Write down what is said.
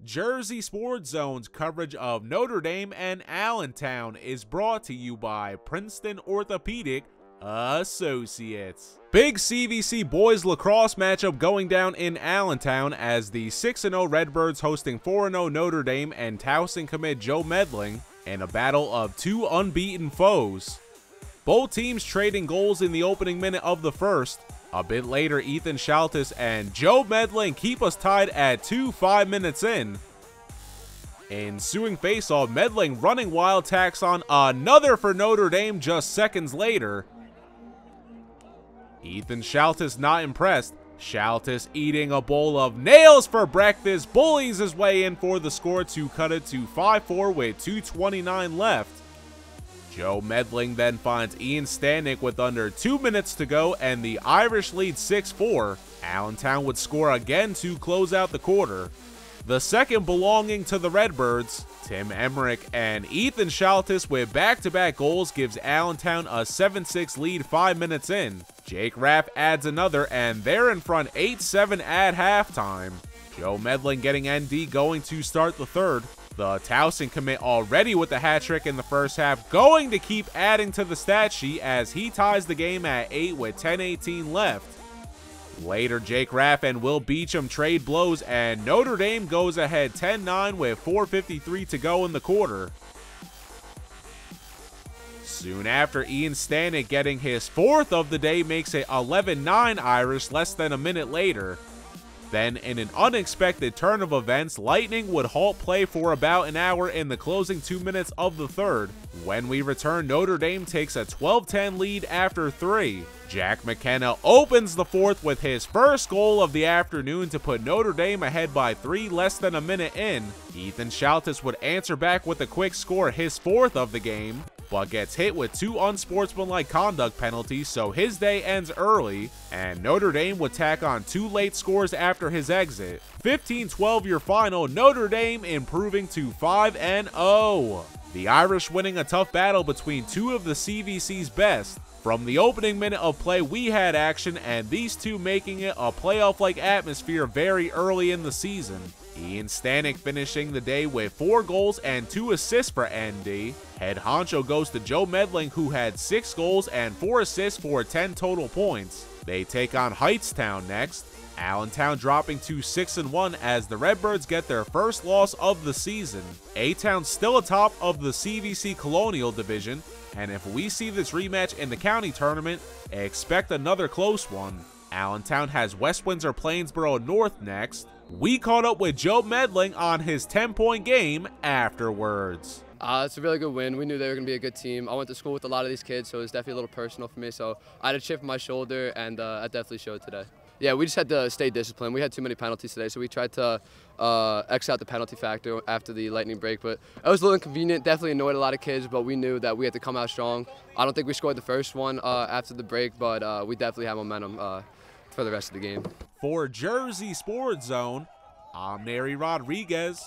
Jersey Sports Zone's coverage of Notre Dame and Allentown is brought to you by Princeton Orthopedic Associates. Big CVC boys lacrosse matchup going down in Allentown as the 6-0 Redbirds hosting 4-0 Notre Dame and Towson commit Joe Meidling in a battle of two unbeaten foes. Both teams trading goals in the opening minute of the first. A bit later, Ethan Shaltis and Joe Meidling keep us tied at 5 minutes in. Ensuing faceoff, Meidling running wild tacks on another for Notre Dame just seconds later. Ethan Shaltis not impressed. Shaltis eating a bowl of nails for breakfast, bullies his way in for the score to cut it to 5-4 with 2:29 left. Joe Meidling then finds Ian Stanek with under 2 minutes to go and the Irish lead 6-4. Allentown would score again to close out the quarter. The second belonging to the Redbirds. Tim Emmerich and Ethan Shaltis with back-to-back goals gives Allentown a 7-6 lead 5 minutes in. Jake Raff adds another and they're in front 8-7 at halftime. Joe Meidling getting ND going to start the third. The Towson commit already with the hat trick in the first half, going to keep adding to the stat sheet as he ties the game at 8 with 10:18 left. Later, Jake Raff and Will Beecham trade blows and Notre Dame goes ahead 10-9 with 4:53 to go in the quarter. Soon after, Ian Stanek getting his fourth of the day makes it 11-9 Irish less than a minute later. Then, in an unexpected turn of events, Lightning would halt play for about an hour in the closing 2 minutes of the third. When we return, Notre Dame takes a 12-10 lead after 3. Jack McKenna opens the fourth with his first goal of the afternoon to put Notre Dame ahead by 3 less than a minute in. Ethan Shaltis would answer back with a quick score, his fourth of the game, but gets hit with 2 unsportsmanlike conduct penalties, so his day ends early, and Notre Dame would tack on 2 late scores after his exit. 15-12 your final, Notre Dame improving to 5-0. The Irish winning a tough battle between 2 of the CVC's best. From the opening minute of play, we had action, and these two making it a playoff-like atmosphere very early in the season. Ian Stanek finishing the day with 4 goals and 2 assists for ND. Head honcho goes to Joe Meidling, who had 6 goals and 4 assists for 10 total points. They take on Hightstown next. Allentown dropping to 6-1 as the Redbirds get their first loss of the season. A-Town still atop of the CVC Colonial Division, and if we see this rematch in the county tournament, expect another close one. Allentown has West Windsor Plainsboro North next. We caught up with Joe Meidling on his 10-point game afterwards. It's a really good win. We knew they were going to be a good team. I went to school with a lot of these kids, so it was definitely a little personal for me. So I had a chip on my shoulder, and that definitely showed today. Yeah, we just had to stay disciplined. We had too many penalties today, so we tried to X out the penalty factor after the lightning break. But it was a little inconvenient, definitely annoyed a lot of kids, but we knew that we had to come out strong. I don't think we scored the first one after the break, but we definitely have momentum for the rest of the game. For Jersey Sports Zone, I'm Neri Rodriguez.